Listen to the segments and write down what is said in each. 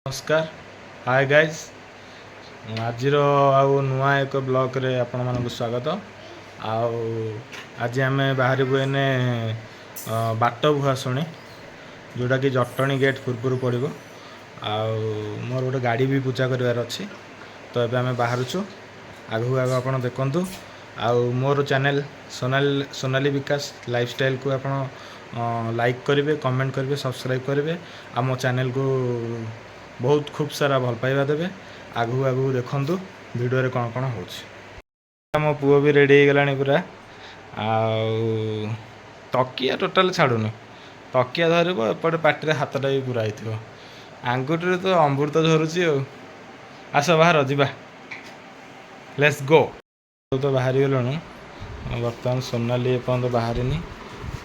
नमस्कार hi guys आज नुआ एक ब्लॉग रे आपण मानक स्वागत आज आम बाहर एने बाट भुआसुणी जोटा कि जटणी गेट पूर्व पड़ो मोर गोटे गाड़ी भी पूजा करार अच्छी तो ये आम बाहर आगू आग आप देखु मोर चैनल सोनाली विकास लाइफस्टाइल को आप लाइक करेंगे कमेंट करेंगे सब्सक्राइब करेंगे आ मो चैनल को बहुत खूब सारा भल पाइबा देवे आगू आगू देखूँ भिडियो कौन कौन हो मो पुओ भी रेडी हो गला पूरा तकिया टोटाल छाड़ूनी तकिया धरब एपटे पार्टी हाथटा भी पूरा हो आंगुठी तो अमृत झरुची आस बाहर जा लेट्स गो तो बाहरी गलुँ बर्तमान सोनाली एपर्त बाहरी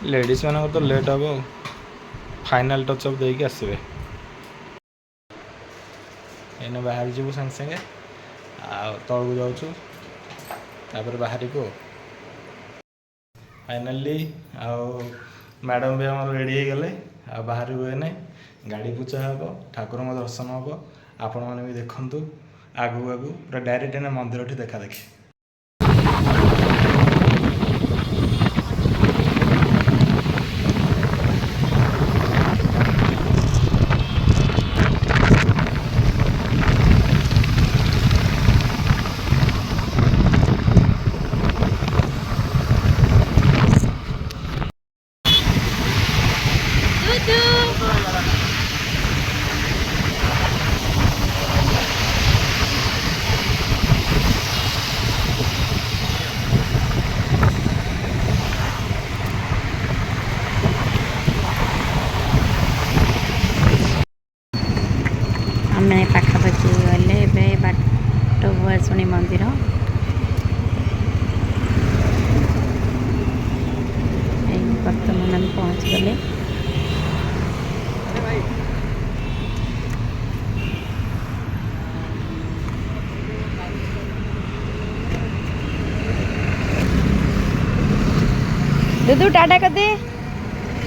लेडीज मान तो लेट हम फाइनाल टचअप देके आसवे एने बाहर जीवु संगे संगे तलू जाऊँ बाहर को फाइनाली मैडम भी आम रेडी हो गले बाहर एने गाड़ी पूजा हम ठाकुर दर्शन हम आपण मैंने भी देखु आगू आगू पूरा डायरेक्ट एने मंदिर देखा देखी आम पाखापाखि गले बाट भुआसुणी मंदिर बर्तमान आम पहुँच गले दुदू टाटा कर दे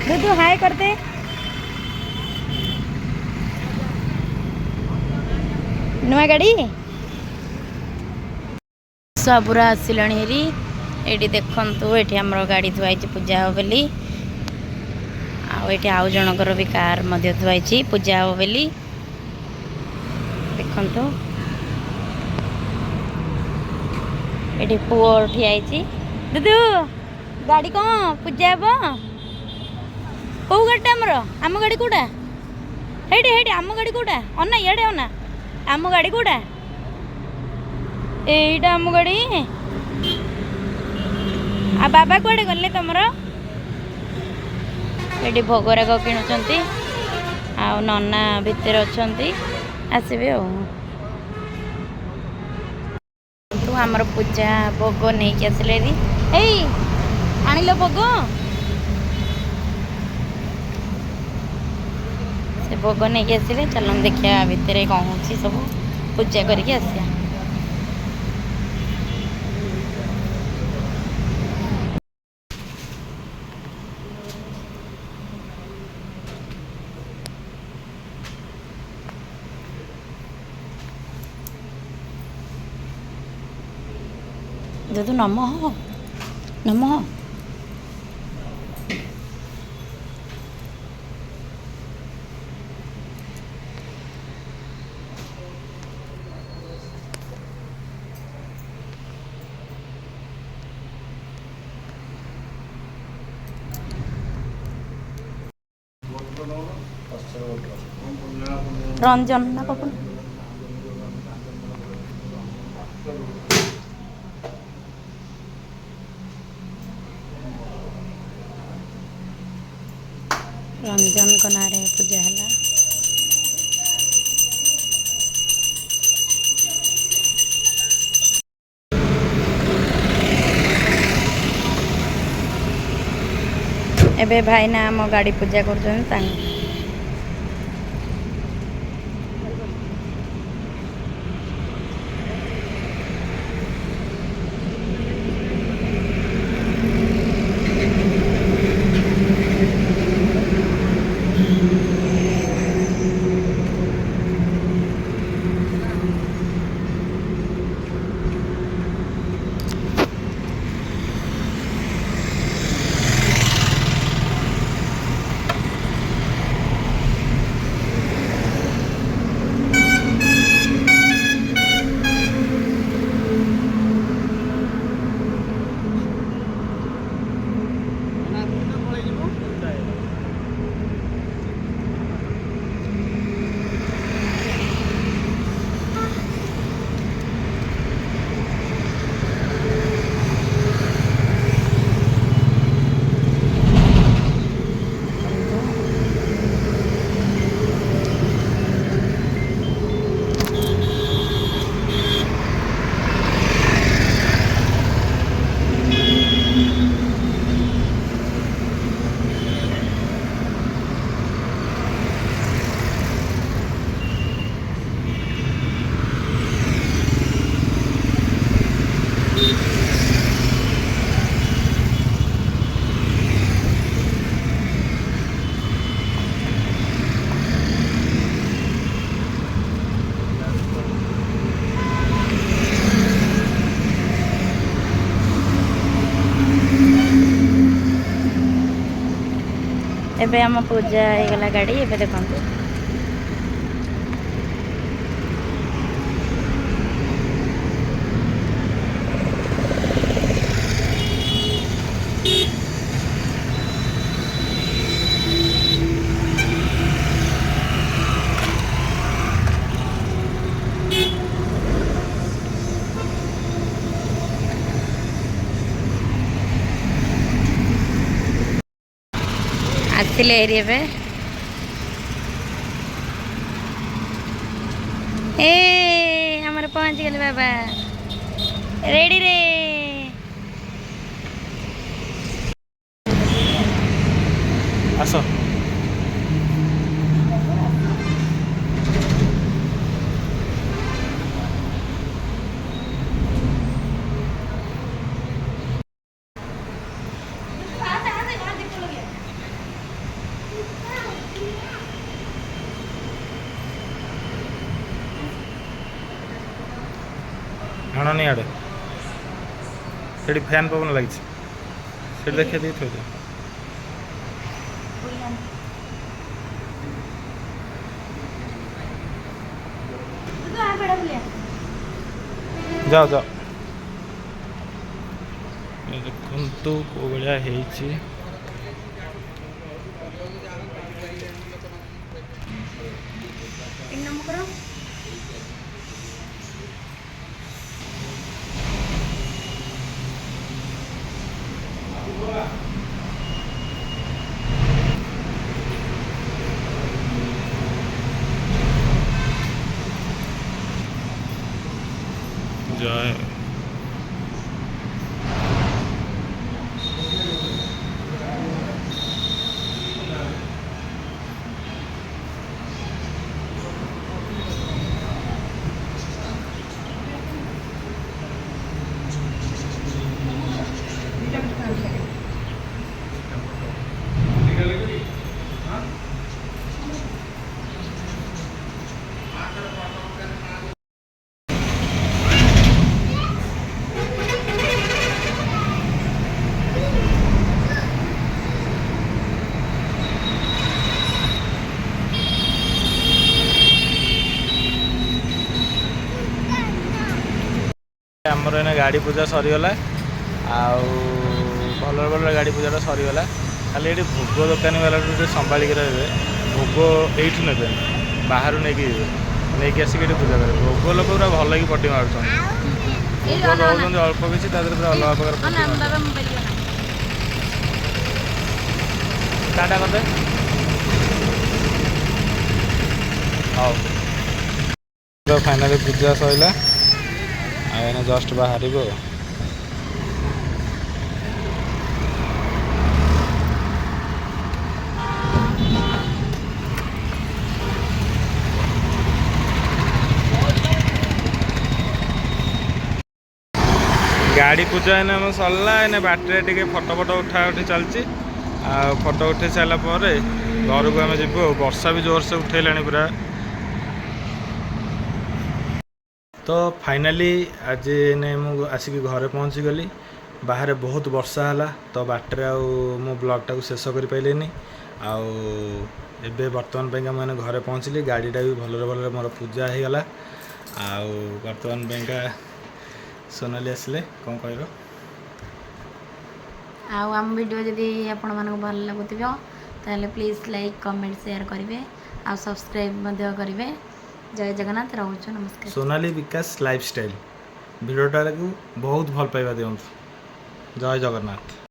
दुदू हाय कर दे नुआ गाड़ी सबुरा आसिला ये देखु ये आम गाड़ी थुआई पूजा हो बोली आउ जनकर भी कार थुआई पूजा हो बोली देखु ये पुओ ठियाई दुदू गाड़ी कौन पूजा हम कौ गाड़ी आम गाड़ी कौटा हेटी आम गाड़ी कौटा अना इे अना आम गाड़ी कौटा एटा आम गाड़ी आ बाबा कुआडे गले तुमर ये भोगराग किणुंट आ नना भितर अच्छा आसबे तू आमर पूजा भोग नहीं आसिले आनिल भोग से भोग नहीं आसिले चल देखिए भितर कौन हो सब पूजा करके आसिया दुदू नमः नमः रंजन ना कौन रंजन को ना पूजा है एबे भाईना आम गाड़ी पूजा कर ଏବେ ଆମ ପୂଜା ହେଇଗଲା ଗାଡ଼ି। ଏବେ ଦେଖନ୍ତୁ ଆସିଲେ ଏରି ଏବେ। ଏ ଆମର ପହଞ୍ଚିଗଲେ ବାବା ରେଡ଼ିରେ। ଆସ। ଆଣନି ଆଡ଼େ ସେଠି ଫ୍ୟାନ୍ ପବନ ଲାଗିଛି ସେଠି ଦେଖେଇ ଦେଇ ଥୋଇ ଦିଅ। ଯାଅ ଯାଅ। ଦେଖନ୍ତୁ କେଉଁ ଭଳିଆ ହେଇଛି। ଜୟ ଆମର ଏଇନା ଗାଡ଼ି ପୂଜା ସରିଗଲା। ଆଉ ଭଲରେ ଭଲରେ ଗାଡ଼ି ପୂଜାଟା ସରିଗଲା। ଖାଲି ଏଠି ଭୋଗ ଦୋକାନୀ ବାଲାଠୁ ଟିକେ ସମ୍ଭାଳିକି ରହିବେ। ଭୋଗ ଏଇଠୁ ନେବେ, ବାହାରୁ ନେଇକି ଯିବେ, ନେଇକି ଆସିକି ଏଠି ପୂଜା କରିବେ। ଭୋଗ ଲୋକ ପୁରା ଭଲ କି ପଟି ମାରୁଛନ୍ତି। ଭୋଗ ଦେଉଛନ୍ତି ଅଳ୍ପ କିଛି, ତା ଦେହରେ ପୁରା ଅଲଗା ପ୍ରକାର ପଟି ମାରୁଛନ୍ତି। ଟାଟା କରିଦେ। ହଉ ତ ଫାଇନାଲି ପୂଜା ସରିଲା। ଆଉ ଏଇନା ଜଷ୍ଟ ବାହାରିବୁ ଆଉ। ଗାଡ଼ି ପୂଜା ଏଇନା ଆମର ସରିଲା। ଏଇନା ବାଟରେ ଟିକେ ଫଟୋ ଉଠା ଉଠି ଚାଲିଛି। ଆଉ ଫଟୋ ଉଠେଇ ସାରିଲା ପରେ ଘରକୁ ଆମେ ଯିବୁ ଆଉ। ବର୍ଷା ବି ଜୋରସେ ଉଠେଇଲାଣି ପୁରା। ତ ଫାଇନାଲି ଆଜି ଏଇନେ ମୁଁ ଆସିକି ଘରେ ପହଞ୍ଚିଗଲି। ବାହାରେ ବହୁତ ବର୍ଷା ହେଲା, ତ ବାଟରେ ଆଉ ମୁଁ ବ୍ଲଗ୍ଟାକୁ ଶେଷ କରିପାରିଲିନି। ଆଉ ଏବେ ବର୍ତ୍ତମାନ ପାଇଁକା ମୁଁ ଘରେ ପହଞ୍ଚିଲି। ଗାଡ଼ିଟା ବି ଭଲରେ ଭଲରେ ମୋର ପୂଜା ହେଇଗଲା। ଆଉ ବର୍ତ୍ତମାନ ପାଇଁକା ସୋନାଲି ଆସିଲେ କ'ଣ କହିବ? ଆଉ ଆମ ଭିଡ଼ିଓ ଯଦି ଆପଣମାନଙ୍କୁ ଭଲ ଲାଗୁଥିବ ତାହେଲେ ପ୍ଲିଜ୍ ଲାଇକ୍ କମେଣ୍ଟ ସେୟାର କରିବେ ଆଉ ସବସ୍କ୍ରାଇବ୍ ମଧ୍ୟ କରିବେ। ଜୟ ଜଗନ୍ନାଥ। ରହୁଛୁ, ନମସ୍କାର। ସୋନାଲି ବିକାଶ ଲାଇଫଷ୍ଟାଇଲ୍ ଭିଡ଼ିଓଟାକୁ ବହୁତ ଭଲ ପାଇବା ଦିଅନ୍ତୁ। ଜୟ ଜଗନ୍ନାଥ।